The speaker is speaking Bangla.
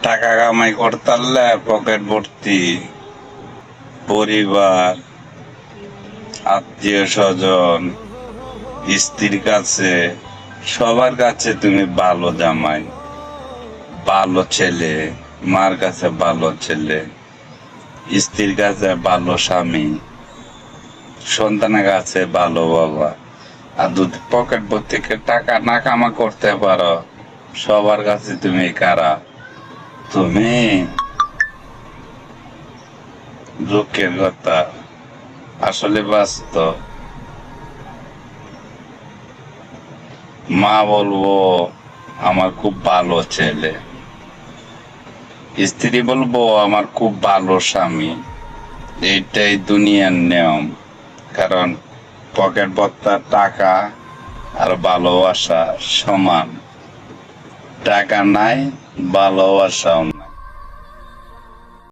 টাকা কামাই করতারলে পকেট ভর্তি, পরিবার, আত্মীয় স্বজন, স্ত্রীর কাছে, সবার কাছে তুমি ভালো জামাই, ভালো ছেলে, মার কাছে ভালো ছেলে, স্ত্রীর কাছে ভালো স্বামী, সন্তানের কাছে ভালো বাবা। আর যদি পকেট ভর্তি টাকা না কামা করতে পারো, সবার কাছে তুমি কারা? তুমি দুঃখের কথা, আসলে বাস্তব। মা বলবো আমার খুব ভালো ছেলে, স্ত্রী বলবো আমার খুব ভালো স্বামী। এইটাই দুনিয়ার নিয়ম। কারণ পকেট ভর্তা টাকা আর ভালোবাসা সমান। টাকা নাই, ভালোবাসাও নাই।